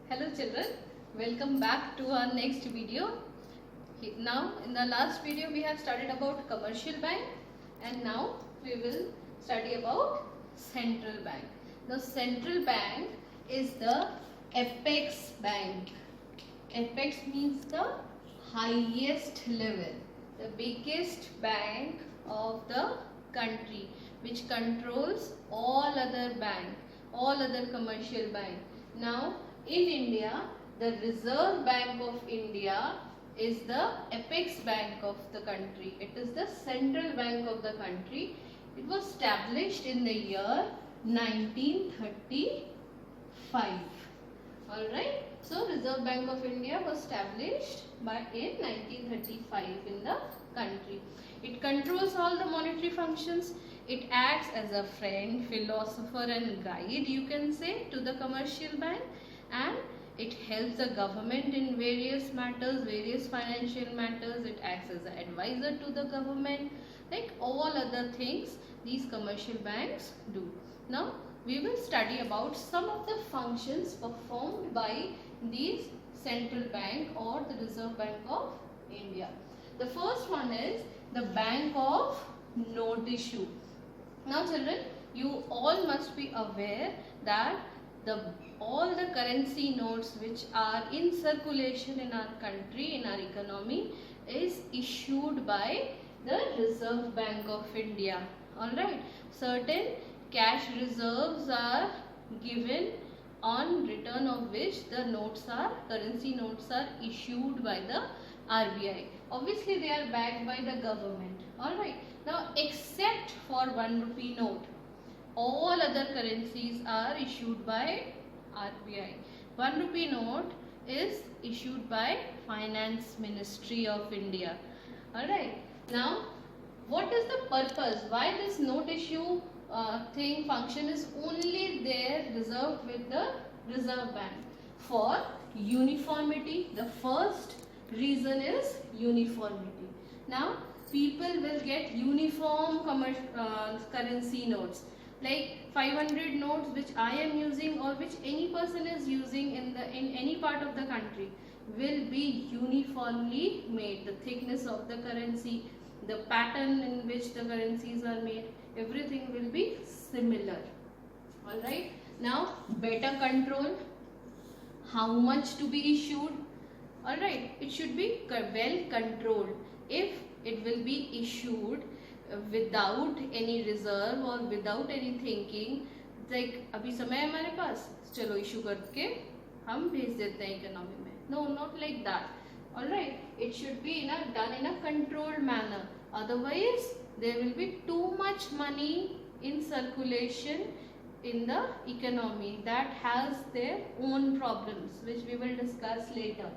Hello children, welcome back to our next video. Now in the last video we have studied about commercial bank and now we will study about central bank. The central bank is the apex bank. Apex means the highest level, the biggest bank of the country which controls all other bank, all other commercial bank. Now in India, the Reserve Bank of India is the apex bank of the country. It is the central bank of the country. It was established in the year 1935. Alright. So Reserve Bank of India was established in 1935 in the country. It controls all the monetary functions. It acts as a friend, philosopher and guide, you can say, to the commercial bank, and it helps the government in various matters, various financial matters. It acts as an advisor to the government, like all other things these commercial banks do. Now we will study about some of the functions performed by these central bank or the Reserve Bank of India. The first one is the Bank of Note Issue. Now children, you all must be aware that all the currency notes which are in circulation in our country, in our economy, is issued by the Reserve Bank of India. Alright, certain cash reserves are given on return of which the currency notes are issued by the RBI. Obviously they are backed by the government. Alright, now except for 1 rupee note, all other currencies are issued by RBI. 1 rupee note is issued by Finance Ministry of India. Alright. Now, what is the purpose? Why this note issue function is only there reserved with the Reserve Bank? For uniformity. The first reason is uniformity. Now, people will get uniform currency notes. Like 500 notes which I am using or which any person is using in any part of the country will be uniformly made. The thickness of the currency, the pattern in which the currencies are made, everything will be similar. Alright. Now better control. How much to be issued? Alright. It should be well controlled. If it will be issued without any reserve or without any thinking, like अभी समय है हमारे पास, चलो issue करके हम भेज देते हैं इकोनॉमी में. No, not like that. Alright, it should be done in a controlled manner. Otherwise, there will be too much money in circulation in the economy that has their own problems, which we will discuss later.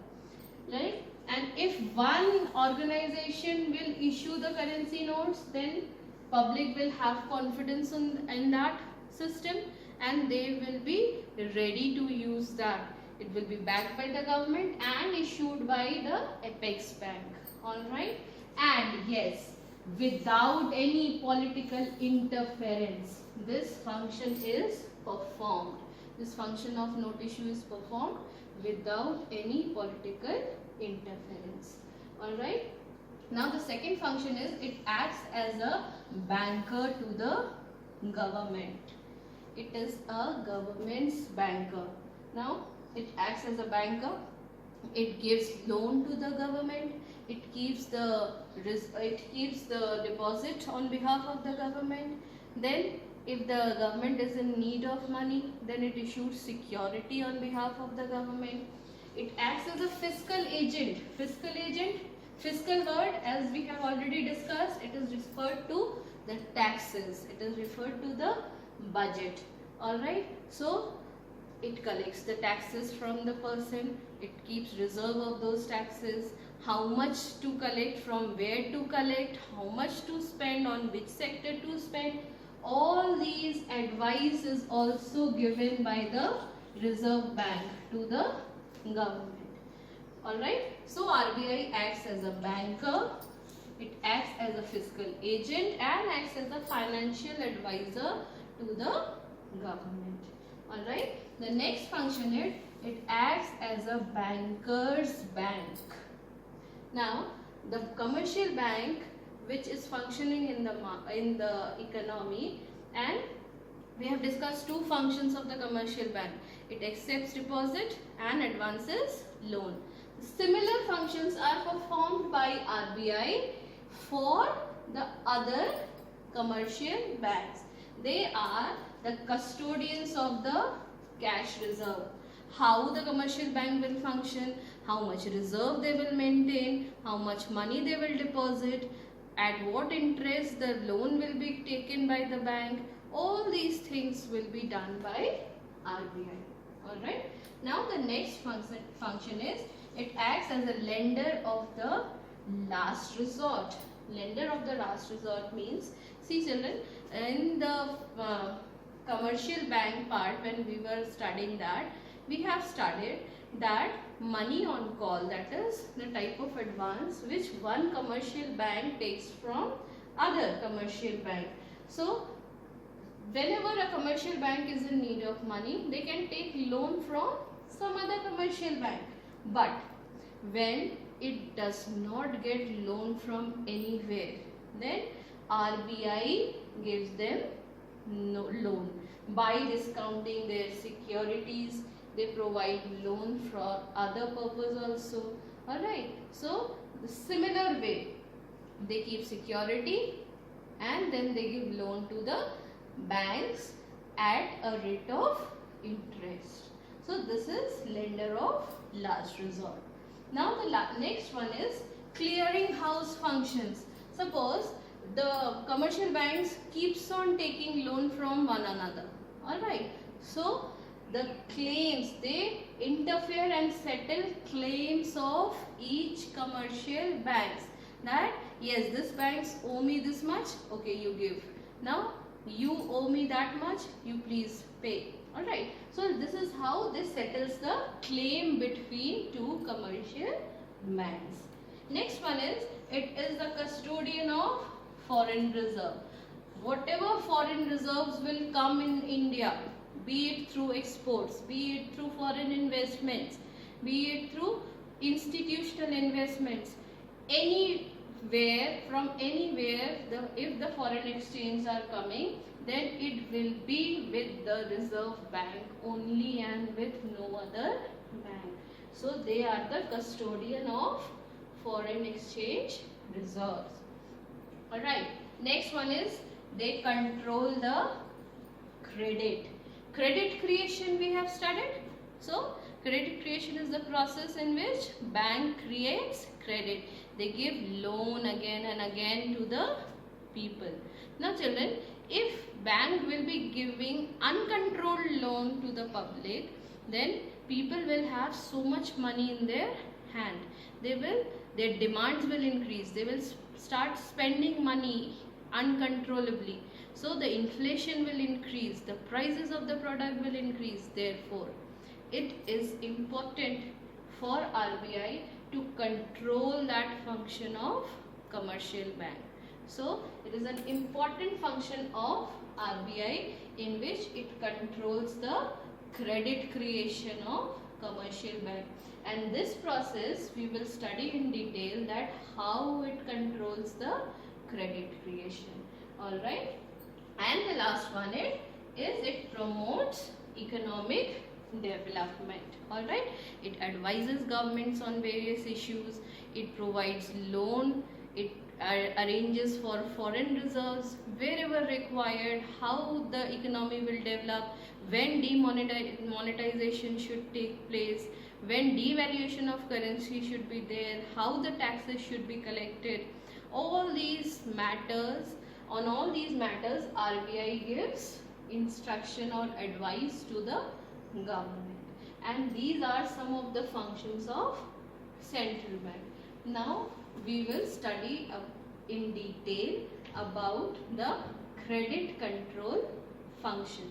Right? And if one organization will issue the currency notes, then public will have confidence in that system and they will be ready to use that. It will be backed by the government and issued by the apex bank. Alright. And yes, without any political interference, this function is performed. This function of note issue is performed without any political interference. Alright. Now the second function is it acts as a banker to the government. It is a government's banker. Now it acts as a banker. It gives loan to the government. It keeps the deposit on behalf of the government. Then if the government is in need of money, then it issues security on behalf of the government. It acts as a fiscal agent. Fiscal word, as we have already discussed, it is referred to the taxes. It is referred to the budget. Alright. So, it collects the taxes from the person. It keeps reserve of those taxes. How much to collect, from where to collect, how much to spend, on which sector to spend. All these advice is also given by the Reserve Bank to the government. Alright. So RBI acts as a banker, it acts as a fiscal agent and acts as a financial advisor to the government. Alright. The next function is It acts as a banker's bank. Now, the commercial bank which is functioning in the economy, and we have discussed two functions of the commercial bank. It accepts deposit and advances loan. Similar functions are performed by RBI for the other commercial banks. They are the custodians of the cash reserve. How the commercial bank will function, how much reserve they will maintain, how much money they will deposit, at what interest the loan will be taken by the bank. All these things will be done by RBI. Alright. Now the next function is it acts as a lender of the last resort. Lender of the last resort means, see children, in the commercial bank part, when we were studying that, we have studied that money on call, that is the type of advance which one commercial bank takes from other commercial bank. So whenever a commercial bank is in need of money, they can take loan from some other commercial bank. But when it does not get loan from anywhere, then RBI gives them no loan. By discounting their securities, they provide loan for other purpose also. Alright. So the similar way, they keep security and then they give loan to the banks at a rate of interest. So this is lender of last resort. Now the next one is clearing house functions. Suppose the commercial banks keeps on taking loan from one another. Alright. So the claims, they interfere and settle claims of each commercial banks. That yes, this banks owe me this much, okay, you give. Now you owe me that much, you please pay. Alright. So this is how this settles the claim between two commercial banks. Next one is, it is the custodian of foreign reserve. Whatever foreign reserves will come in India, be it through exports, be it through foreign investments, be it through institutional investments, anywhere, from anywhere, if the foreign exchange are coming, then it will be with the Reserve Bank only and with no other bank. So they are the custodian of foreign exchange reserves. Alright. Next one is, they control the credit. Credit creation we have studied. So credit creation is the process in which bank creates credit. They give loan again and again to the people. Now children, if bank will be giving uncontrolled loan to the public, then people will have so much money in their hand. Their demands will increase. They will start spending money uncontrollably. So the inflation will increase, the prices of the product will increase. Therefore, it is important for RBI to control that function of commercial bank. So it is an important function of RBI in which it controls the credit creation of commercial bank. And this process we will study in detail, that how it controls the credit creation. Alright. And the last one is it promotes economic development. Alright. It advises governments on various issues. It provides loan. It arranges for foreign reserves wherever required, how the economy will develop, when demonetization should take place, when devaluation of currency should be there, how the taxes should be collected. All these matters, on all these matters, RBI gives instruction or advice to the government. And these are some of the functions of central bank. Now we will study in detail about the credit control function.